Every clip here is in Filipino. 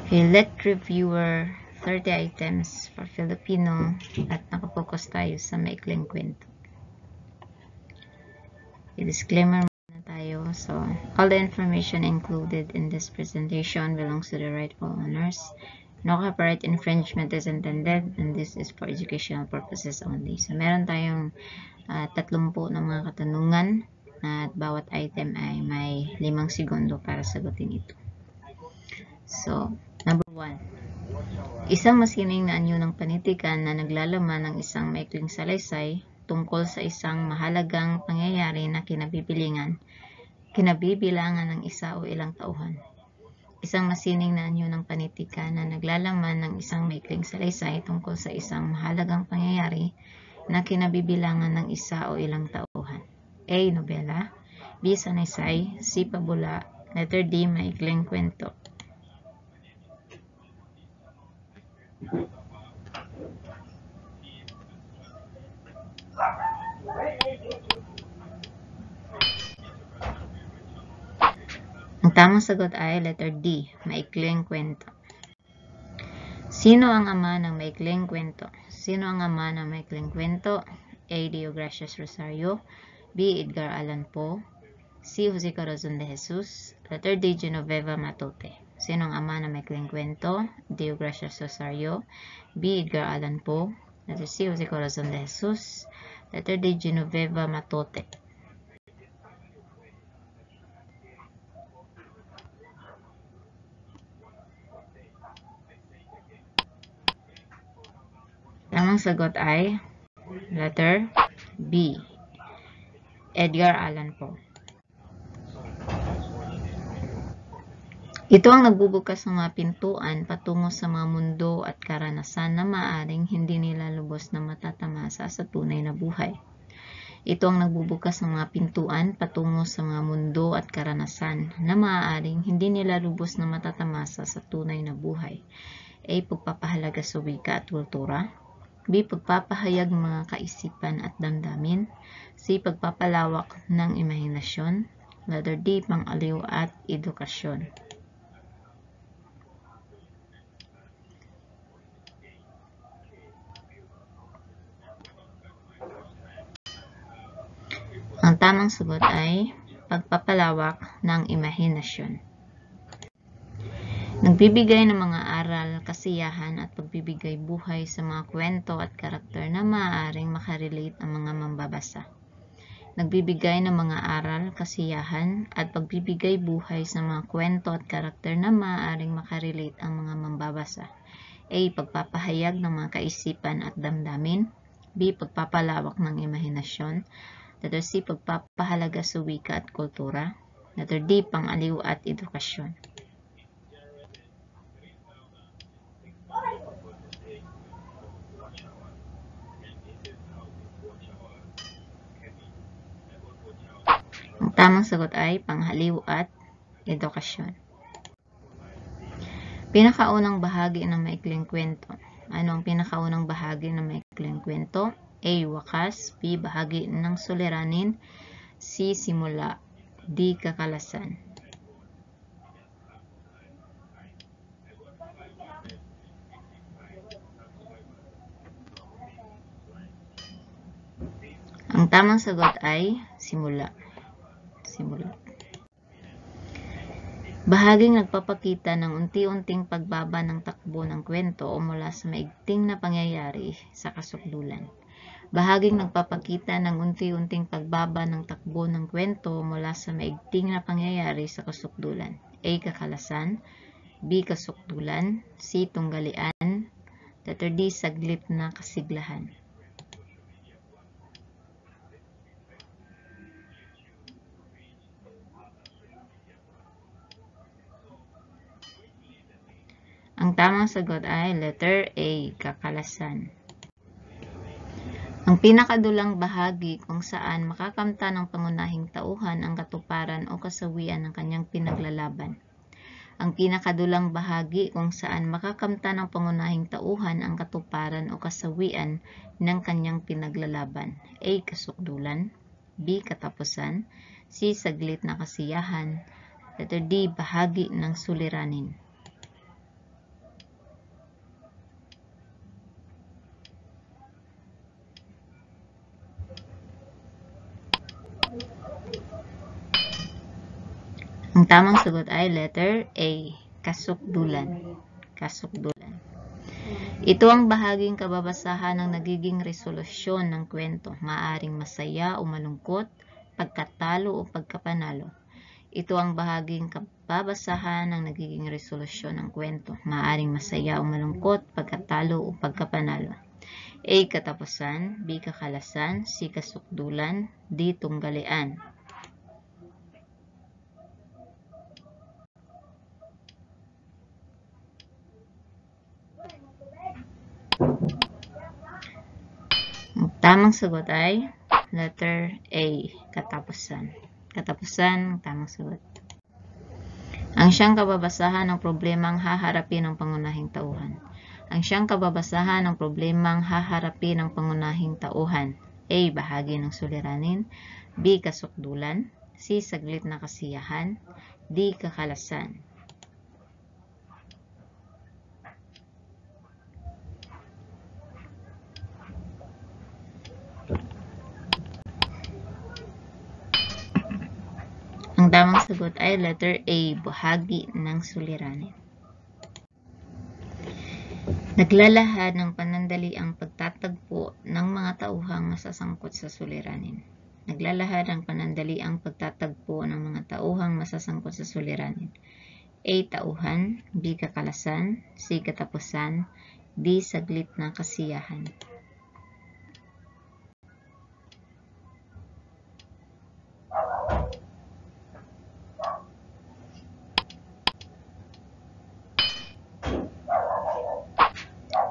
Okay, let reviewer 30 items for Filipino at nakapokus tayo sa maikling kwento. Disclaimer muna tayo. So, all the information included in this presentation belongs to the rightful owners. No copyright infringement is intended and this is for educational purposes only. So, meron tayong 30 na mga katanungan at bawat item ay may 5 segundo para sagutin ito. So, number 1. Isang masining na anyo ng panitikan na naglalaman ng isang maikling salaysay tungkol sa isang mahalagang pangyayari na kinabibilangan ng isa o ilang tauhan. Isang masining na anyo ng panitikan na naglalaman ng isang maikling salaysay tungkol sa isang mahalagang pangyayari na kinabibilangan ng isa o ilang tauhan. A. Nobela. B. Sanaysay. C. Pabula. Letter D. Maikling kwento. Ang tamang sagot ay letter D, maikling kwento. Sino ang ama ng maikling kwento? Sino ang ama ng maikling kwento? A. Deogracias Rosario. B. Edgar Allan Poe. C. Jose Corazon de Jesus. Letter D. Genoveva Matute. Sino ang ama ng maikling kwento? Deogracias Rosario. B. Edgar Allan Poe. Letter C. Jose Corazon de Jesus. Letter D. Genoveva Matute. Tamang sagot ay letter B, Edgar Allan Poe. Ito ang nagbubukas ng mga pintuan patungo sa mga mundo at karanasan na maaaring hindi nila lubos na matatamasa sa tunay na buhay. Ito ang nagbubukas ng mga pintuan patungo sa mga mundo at karanasan na maaaring hindi nila lubos na matatamasa sa tunay na buhay. A. Pagpapahalaga sa wika at kultura. B. Pagpapahayag ng mga kaisipan at damdamin. C. Pagpapalawak ng imahinasyon. Letter D. Pang-aliw at edukasyon. Ang tamang sagot ay pagpapalawak ng imahinasyon. Nagbibigay ng mga aral, kasiyahan at pagbibigay buhay sa mga kwento at karakter na maaaring makarelate ang mga mambabasa. Nagbibigay ng mga aral, kasiyahan at pagbibigay buhay sa mga kwento at karakter na maaaring makarelate ang mga mambabasa. A. Pagpapahayag ng mga kaisipan at damdamin. B. Pagpapalawak ng imahinasyon. Letter C. Pagpapahalaga sa wika at kultura. Letter D. Pang-aliw at edukasyon. Ang tamang sagot ay panghaliw at edukasyon. Pinakaunang bahagi ng maikling kwento. Ano ang pinakaunang bahagi ng maikling kwento? A. Wakas. B. Bahagi ng suliranin. C. Simula. D. Kakalasan. Ang tamang sagot ay simula. Bahaging nagpapakita ng unti-unting pagbaba ng takbo ng kwento o mula sa maigting na pangyayari sa kasukdulan. Bahaging nagpapakita ng unti-unting pagbaba ng takbo ng kwento mula sa maigting na pangyayari sa kasukdulan. A. Kakalasan. B. Kasukdulan. C. Tunggalian. Letter D. Saglit na kasiglahan. Ang tamang sagot ay letter A. Kakalasan. Ang pinakadulang bahagi kung saan makakamta ng pangunahing tauhan ang katuparan o kasawian ng kanyang pinaglalaban. Ang pinakadulang bahagi kung saan makakamta ng pangunahing tauhan ang katuparan o kasawian ng kanyang pinaglalaban. A. Kasukdulan. B. Katapusan. C. Saglit na kasiyahan. Letter D. Bahagi ng suliranin. Ang tamang sagot ay letter A, kasukdulan. Kasukdulan. Ito ang bahaging kababasahan ng nagiging resolusyon ng kwento, maaaring masaya o malungkot, pagkatalo o pagkapanalo. Ito ang bahaging kababasahan ng nagiging resolusyon ng kwento, maaaring masaya o malungkot, pagkatalo o pagkapanalo. A. Katapusan, B. Kakalasan, C. Kasukdulan, D. Tunggalian. Ang tamang sagot ay letter A, katapusan. Katapusan, tamang sagot. Ang siyang kababasahan ng problemang haharapin ng pangunahing tauhan. Ang siyang kababasahan ng problemang haharapin ng pangunahing tauhan. A. Bahagi ng suliranin, B. Kasukdulan, C. Saglit na kasiyahan, D. Kakalasan. Ang tamang sagot ay letter A, bahagi ng suliranin. Naglalahad ng panandali ang pagtatagpo ng mga tauhang masasangkot sa suliranin. Naglalahad ng panandali ang pagtatagpo ng mga tauhang masasangkot sa suliranin. A. Tauhan, B. Kakalasan, C. Katapusan, D. Saglit na kasiyahan.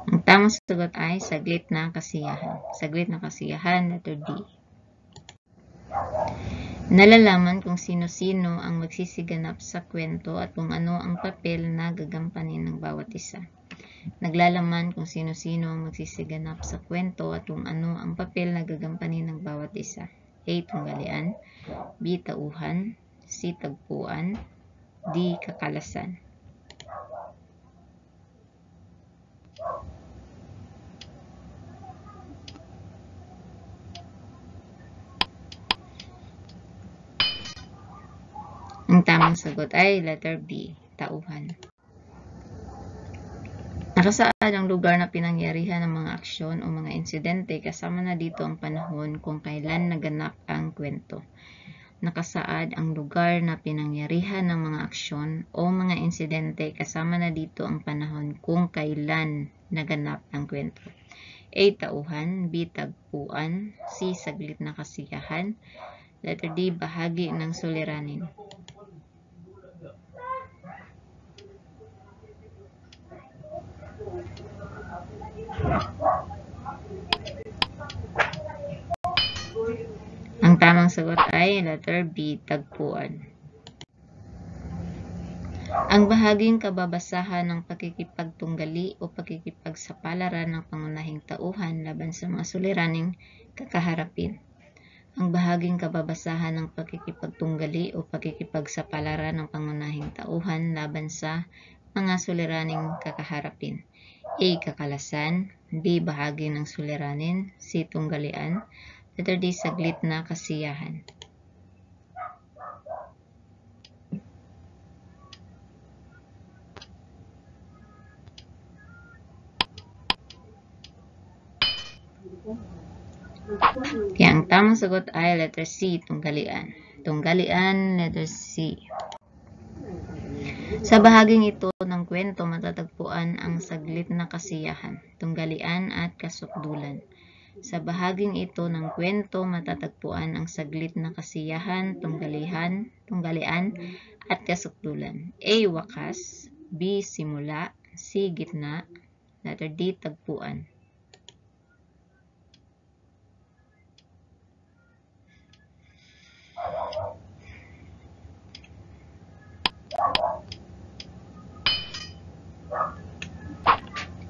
Ang tamang sagot ay saglit na kasiyahan. Saglit na kasiyahan, letter D. Nalalaman kung sino-sino ang magsisiganap sa kwento at kung ano ang papel na gagampanin ng bawat isa. Naglalaman kung sino-sino ang magsisiganap sa kwento at kung ano ang papel na gagampanin ng bawat isa. A. Tunggalian, B. Tauhan, C. Tagpuan, D. Kakalasan. Ang tamang sagot ay letter B, tauhan. Nakasaad ang lugar na pinangyarihan ng mga aksyon o mga insidente, kasama na dito ang panahon kung kailan naganap ang kwento. Nakasaad ang lugar na pinangyarihan ng mga aksyon o mga insidente, kasama na dito ang panahon kung kailan naganap ang kwento. A. Tauhan, B. Tagpuan, C. Saglit na kasiyahan, letter D. Bahagi ng suliranin. Ang tamang sagot ay letter B, tagpuan. Ang bahaging kababasahan ng pakikipagtunggali o pakikipagsapalaran ng pangunahing tauhan laban sa mga suliraning kakaharapin. Ang bahaging kababasahan ng pakikipagtunggali o pakikipagsapalaran ng pangunahing tauhan laban sa mga suliraning kakaharapin. A. Kakalasan, B. Bahagi ng suliranin, C. Tunggalian, letter D. Saglit na kasiyahan. Kaya ang tamang sagot ay letter C, tunggalian. Tunggalian, letter C. Sa bahaging ito ng kwento, matatagpuan ang saglit na kasiyahan, tunggalian at kasukdulan. Sa bahaging ito ng kwento, matatagpuan ang saglit na kasiyahan, tunggalian at kasukdulan. A. Wakas, B. Simula, C. Gitna, letter D. Tagpuan.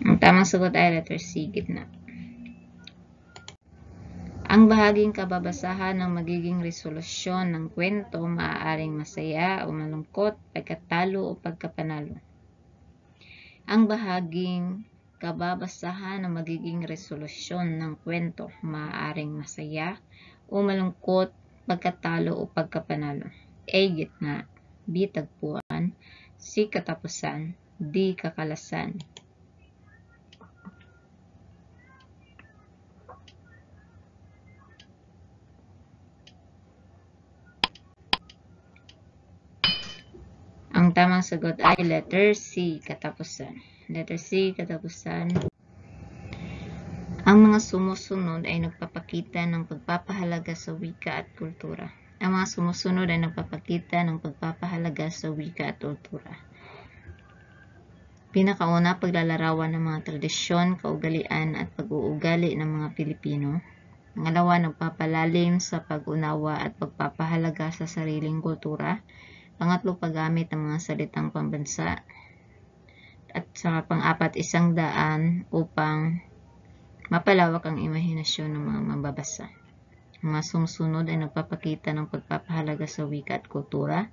Ang tamang sagot ay letter C, gitna. Ang bahaging kababasahan ng magiging resolusyon ng kwento, maaaring masaya o malungkot, pagkatalo o pagkapanalo. Ang bahaging kababasahan ng magiging resolusyon ng kwento, maaaring masaya o malungkot, pagkatalo o pagkapanalo. A. Gitna, B. Tagpuan, C. Katapusan, D. Kakalasan. Ang tamang sagot ay letter C. Katapusan. Letter C. Katapusan. Ang mga sumusunod ay nagpapakita ng pagpapahalaga sa wika at kultura. Ang mga sumusunod ay nagpapakita ng pagpapahalaga sa wika at kultura. Pinakauna, paglalarawan ng mga tradisyon, kaugalian at pag-uugali ng mga Pilipino. Pangalawa, nagpapalalim sa pag-unawa at pagpapahalaga sa sariling kultura. Pangatlo, paggamit ng mga salitang pambansa. At sa pang-apat, 100 upang mapalawak ang imahinasyon ng mga mambabasa. Ang mga sumusunod ay nagpapakita ng pagpapahalaga sa wika at kultura,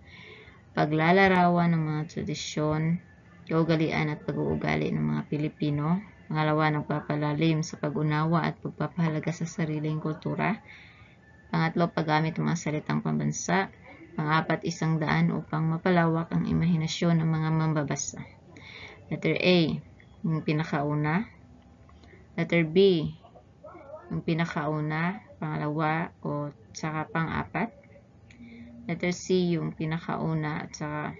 paglalarawan ng mga tradisyon, kaugalian at pag-uugali ng mga Pilipino. Pangalawa, nagpapalalim sa pag-unawa at pagpapahalaga sa sariling kultura. Pangatlo, paggamit ng mga salitang pambansa. Pang-apat, 100 upang mapalawak ang imahinasyon ng mga mambabasa. Letter A, yung pinakauna. Letter B, yung pinakauna, pangalawa o saka pang-apat. Letter C, yung pinakauna at saka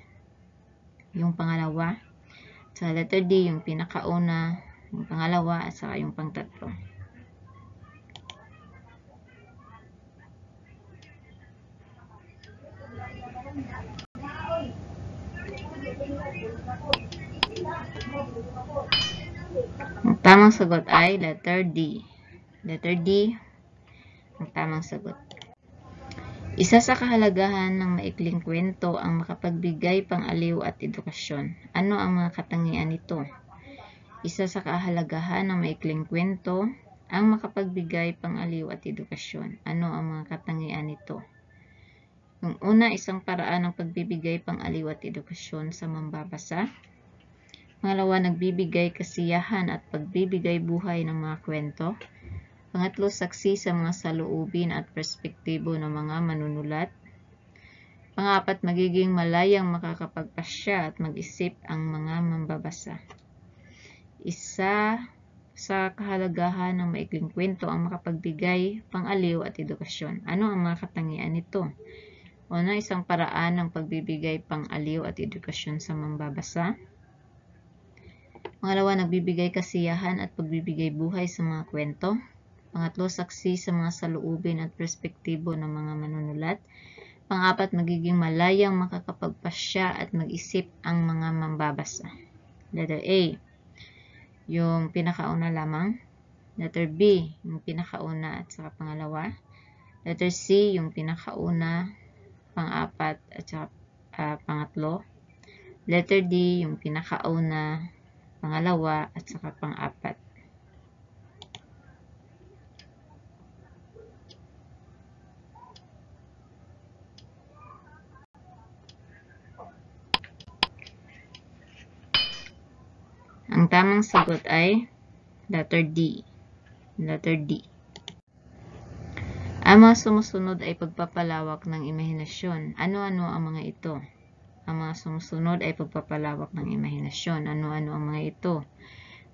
yung pangalawa. Sa letter D, yung pinakauna, yung pangalawa at saka yung pangtatlo. Ang tamang sagot ay letter D. Letter D, ang tamang sagot. Isa sa kahalagahan ng maikling kwento ang makapagbigay pang-aliw at edukasyon. Ano ang mga katangian nito? Isa sa kahalagahan ng maikling kwento ang makapagbigay pang-aliw at edukasyon. Ano ang mga katangian nito? Yung una, isang paraan ng pagbibigay pang-aliw at edukasyon sa mambabasa. Pangalawa, nagbibigay kasiyahan at pagbibigay buhay ng mga kwento. Pangatlo, saksi sa mga saloobin at perspektibo ng mga manunulat. Pangapat, magiging malayang makakapagpasya at mag-isip ang mga mambabasa. Isa sa kahalagahan ng maikling kwento ang makapagbigay pang-aliw at edukasyon. Ano ang mga katangian nito? Una, isang paraan ng pagbibigay pang-aliw at edukasyon sa mambabasa. Pangalawa, nagbibigay kasiyahan at pagbibigay buhay sa mga kwento. Pangatlo, saksi sa mga saloobin at perspektibo ng mga manunulat. Pangapat, magiging malayang makakapagpasya at mag-isip ang mga mambabasa. Letter A, yung pinakauna lamang. Letter B, yung pinakauna at saka pangalawa. Letter C, yung pinakauna, pang-apat at saka pangatlo. Letter D, yung pinakauna, pangalawa at saka pang-apat. Ang tamang sagot ay letter D. Letter D. Ang mga sumusunod ay pagpapalawak ng imahinasyon. Ano-ano ang mga ito? Ang mga sumusunod ay pagpapalawak ng imahinasyon. Ano-ano ang mga ito?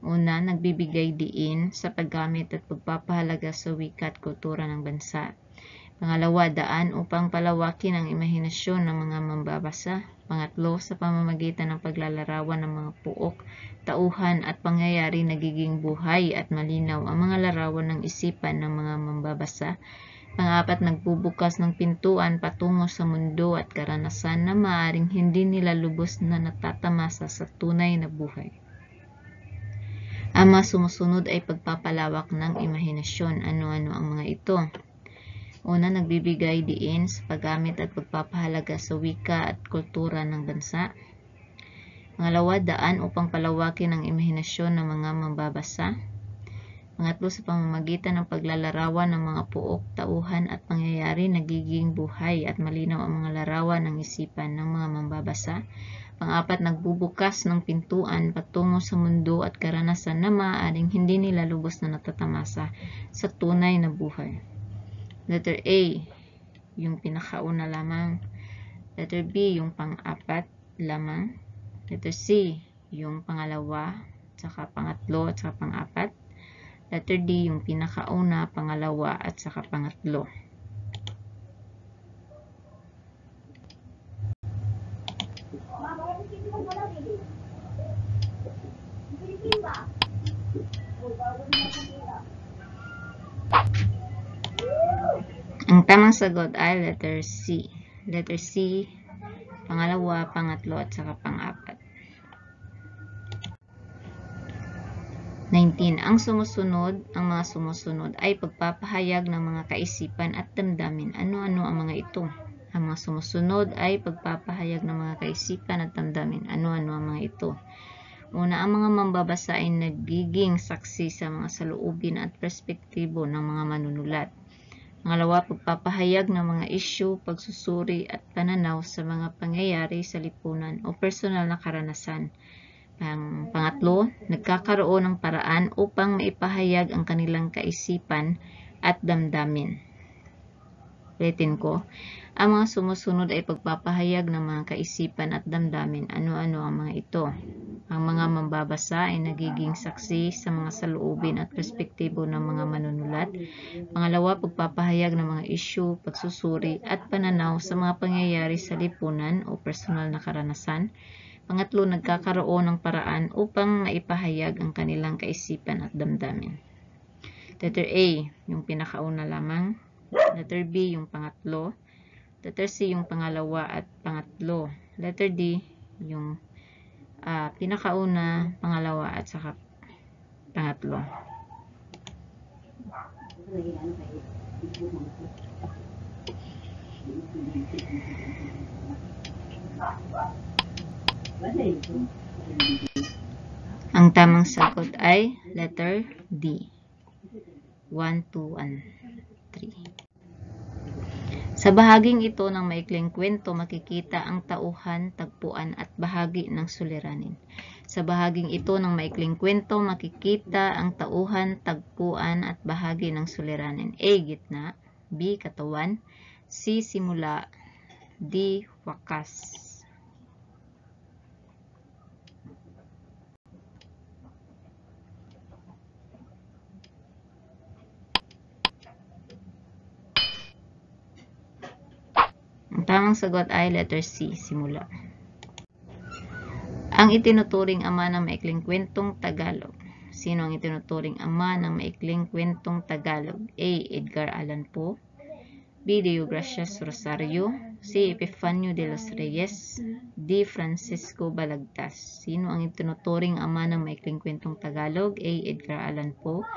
Una, nagbibigay diin sa paggamit at pagpapahalaga sa wika at kultura ng bansa. Pangalawa, daan upang palawakin ang imahinasyon ng mga mambabasa. Pangatlo, sa pamamagitan ng paglalarawan ng mga puok, tauhan at pangyayari nagiging buhay at malinaw ang mga larawan ng isipan ng mga mambabasa. Pang-apat, nagbubukas ng pintuan patungo sa mundo at karanasan na maaaring hindi nila lubos na natatamasa sa tunay na buhay. Ang mga sumusunod ay pagpapalawak ng imahinasyon. Ano-ano ang mga ito? Una, nagbibigay diin sa paggamit at pagpapahalaga sa wika at kultura ng bansa. Pangalawa, daan upang palawakin ang imahinasyon ng mga mambabasa. Pangatlo, sa pamamagitan ng paglalarawan ng mga puok, tauhan at pangyayari nagiging buhay at malinaw ang mga larawan ng isipan ng mga mambabasa. Pang-apat, nagbubukas ng pintuan patungo sa mundo at karanasan na maaaring hindi nila lubos na natatamasa sa tunay na buhay. Letter A, yung pinakauna lamang. Letter B, yung pang-apat lamang. Letter C, yung pangalawa, saka pangatlo, at saka pang-apat. Letter D, yung pinakauna, pangalawa, at saka pangatlo. Ang tamang sagot ay letter C. Letter C, pangalawa, pangatlo, at saka pang-apat. 19. Ang mga sumusunod ay pagpapahayag ng mga kaisipan at damdamin. Ano-ano ang mga ito? Ang mga sumusunod ay pagpapahayag ng mga kaisipan at damdamin. Ano-ano ang mga ito? Una, ang mga mambabasa ay nagiging saksi sa mga saloobin at perspektibo ng mga manunulat. Pangalawa, pagpapahayag ng mga isyu, pagsusuri at pananaw sa mga pangyayari sa lipunan o personal na karanasan. Pangatlo, nagkakaroon ng paraan upang maipahayag ang kanilang kaisipan at damdamin. Ulitin ko, ang mga sumusunod ay pagpapahayag ng mga kaisipan at damdamin. Ano-ano ang mga ito? Ang mga mambabasa ay nagiging saksi sa mga saloobin at perspektibo ng mga manunulat. Pangalawa, pagpapahayag ng mga isyu, pagsusuri at pananaw sa mga pangyayari sa lipunan o personal na karanasan. Pangatlo, nagkakaroon ng paraan upang maipahayag ang kanilang kaisipan at damdamin. Letter A, yung pinakauna lamang. Letter B, yung pangatlo. Letter C, yung pangalawa at pangatlo. Letter D, yung pinakauna, pangalawa, at saka pangatlo. Ang tamang sagot ay letter D. 1, 2, and 3. Sa bahaging ito ng maikling kwento, makikita ang tauhan, tagpuan at bahagi ng suliranin. Sa bahaging ito ng maikling kwento, makikita ang tauhan, tagpuan at bahagi ng suliranin. A. Gitna. B. Katawan. C. Simula. D. Wakas. Ang tamang sagot ay letter C, simula. Ang itinuturing ama ng maikling kwentong Tagalog. Sino ang itinuturing ama ng maikling kwentong Tagalog? A. Edgar Allan Poe. B. Deogracias Rosario. C. Epifanio de los Reyes. D. Francisco Balagtas. Sino ang itinuturing ama ng maikling kwentong Tagalog? A. Edgar Allan Poe.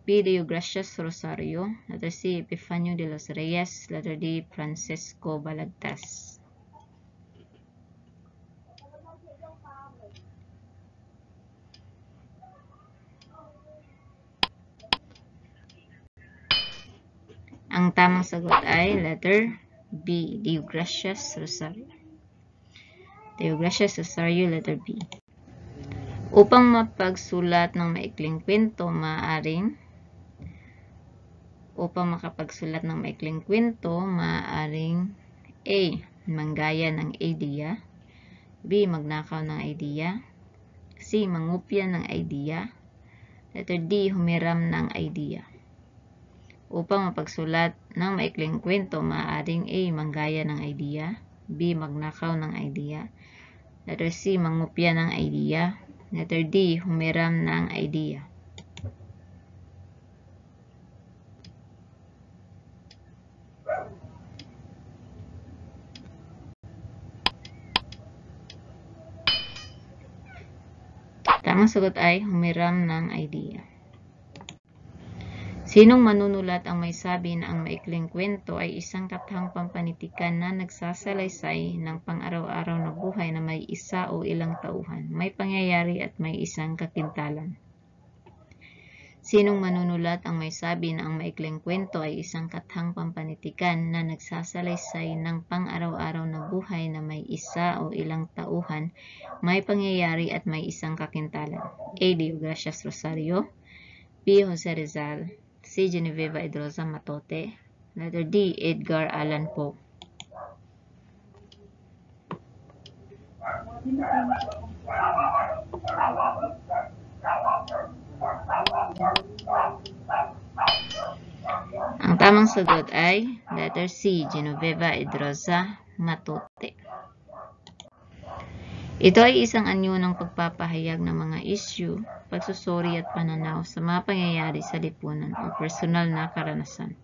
B. Deogracias Rosario. Letter C. Epifanio de los Reyes. Letter D. Francisco Balagtas. Ang tamang sagot ay letter B. Deogracias Rosario. Deogracias Rosario, letter B. Upang makapagsulat ng maikling kwento, maaaring A. Manggaya ng idea. B. Magnakaw ng idea. C. Mangupya ng idea. Letter D. Humiram ng idea. Upang mapagsulat ng maikling kwento, maaaring A. Manggaya ng idea. B. Magnakaw ng idea. Letter C. Mangupya ng idea. Letter D. Humiram ng idea. Tamang sagot ay humiram ng idea. Sinong manunulat ang may sabi na ang maikling kwento ay isang kathang pampanitikan na nagsasalaysay ng pang-araw-araw na buhay na may isa o ilang tauhan, may pangyayari at may isang kakintalan? Sinong manunulat ang may sabi na ang maikling kwento ay isang kathang pampanitikan na nagsasalaysay ng pang-araw-araw na buhay na may isa o ilang tauhan, may pangyayari at may isang kakintalan? A. Deogracias Rosario. B. Jose Rizal. C. Genoveva Edroza Matote. Letter D. Edgar Allan Poe. Ang tamang sagot ay letter C, Genoveva Edroza Matute. Ito ay isang anyo ng pagpapahayag ng mga issue, pagsusuri at pananaw sa mga pangyayari sa lipunan o personal na karanasan.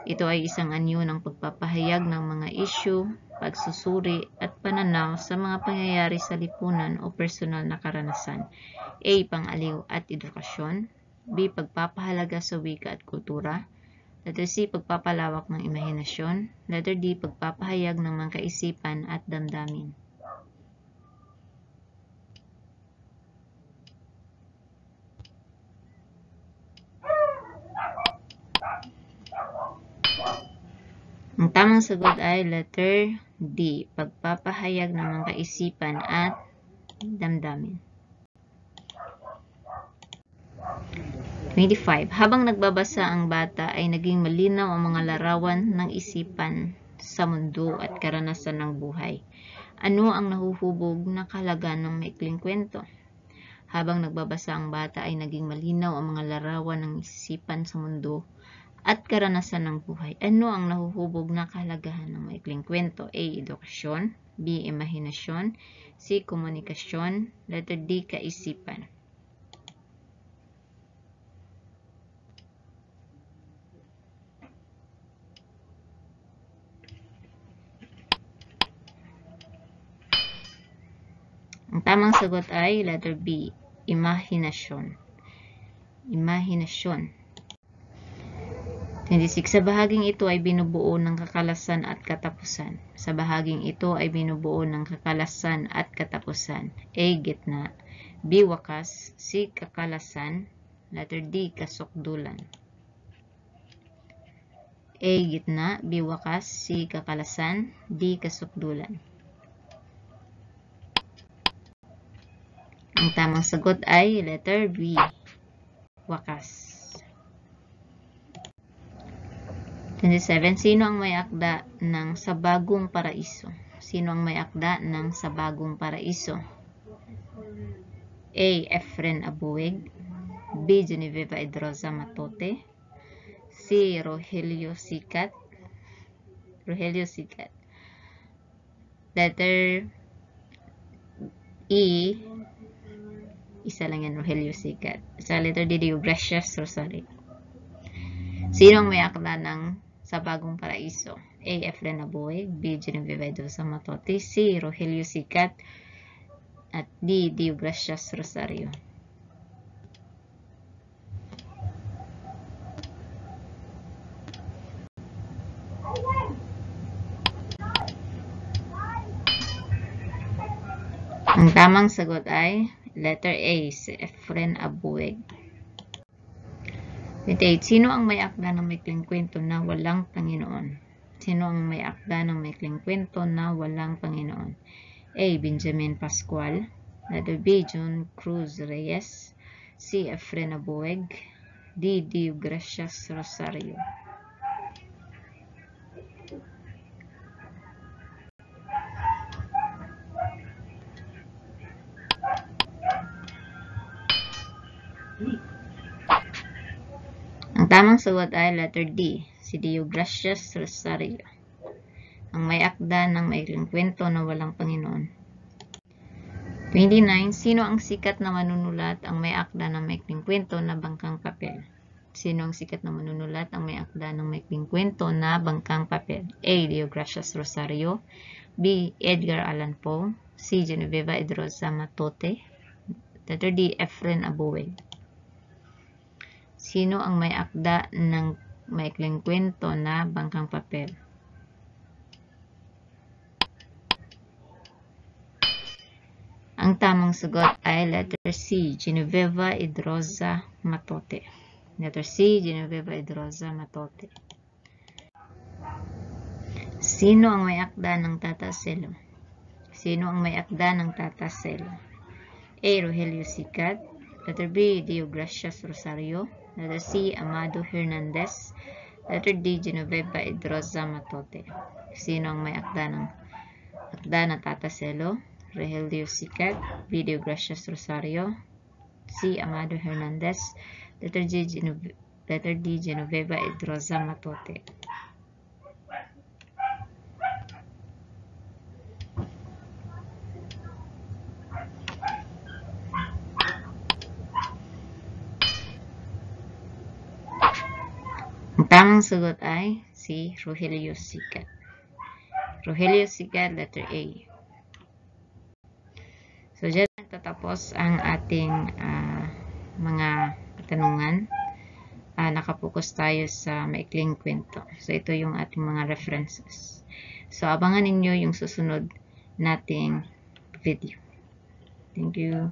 Ito ay isang anyo ng pagpapahayag ng mga issue, pagsusuri at pananaw sa mga pangyayari sa lipunan o personal na karanasan. A. Pang-aliw at edukasyon. B. Pagpapahalaga sa wika at kultura. Letter C. Pagpapalawak ng imahinasyon. Letter D. Pagpapahayag ng mga kaisipan at damdamin. Ang tamang sagot ay letter D, pagpapahayag ng mga kaisipan at damdamin. 25. Habang nagbabasa ang bata ay naging malinaw ang mga larawan ng isipan sa mundo at karanasan ng buhay. Ano ang nahuhubog na kahalagan ng maikling kwento? Habang nagbabasa ang bata ay naging malinaw ang mga larawan ng isipan sa mundo at karanasan ng buhay. Ano ang nahuhubog na kahalagahan ng maikling kwento? A. Edukasyon. B. Imahinasyon. C. Komunikasyon. Letter D. Kaisipan. Ang tamang sagot ay letter B. Imahinasyon. Imahinasyon. 26. Sa bahaging ito ay binubuo ng kakalasan at katapusan. Sa bahaging ito ay binubuo ng kakalasan at katapusan. A. Gitna. B. Wakas. C. Kakalasan. Letter D. Kasukdulan. A. Gitna. B. Wakas. C. Kakalasan. D. Kasukdulan. Ang tamang sagot ay letter B. Wakas. 27. Sino ang may akda ng Sa Bagong Paraiso? Sino ang may akda ng Sa Bagong Paraiso? A. Efren Abueg. B. Genoveva Edroza Matute. C. Rogelio Sicat. Letter E. Isa lang yan, Rogelio Sicat. Sa letter D, Deogracias Rosario. Sino ang may akda ng Sa Bagong Paraiso? A. Efren Abueg. B. Genoveva Edroza Matute. C. Rogelio Sicat. At D. Deogracias Rosario. Ang tamang sagot ay letter A. Si Efren Abueg. 28. Sino ang may akda ng maikling kwento na walang Panginoon? Sino ang may akda ng maikling kwento na walang Panginoon? A. Benjamin Pascual. Letter B. John Cruz Reyes. C. Efren Abueg. D. Deogracias Rosario. Ang tamang sagot ay letter D, si Deogracias Rosario, ang may akda ng maikling kwento na walang Panginoon. 29. Sino ang sikat na manunulat ang may akda ng maikling kwento na bangkang papel? Sino ang sikat na manunulat ang may akda ng maikling kwento na bangkang papel? A. Deogracias Rosario. B. Edgar Allan Poe. C. Genoveva Edroza Matute. Letter D. Efren Abueg. Sino ang may akda ng maikling kwento na bangkang papel? Ang tamang sagot ay letter C, Genoveva Edroza Matute. Letter C, Genoveva Edroza Matute. Sino ang may akda ng Tataselo? Sino ang may akda ng Tataselo? A. Rogelio Sicat. Letter B. Deogracias Rosario. Letter C. Amado Hernandez. Letter D. Genoveva Edroza Matute. Sino ang may akda ng Tataselo? Rogelio Sicat. B. Gracias Rosario. C. Amado Hernandez. Letter D. Genoveva Edroza Matote. Ang tamang sagot ay si Rogelio Sicat. Rogelio Sicat, letter A. So, dyan nagtatapos ang ating mga katanungan. Nakapokus tayo sa maikling kwento. So, ito yung ating mga references. So, abangan ninyo yung susunod nating video. Thank you.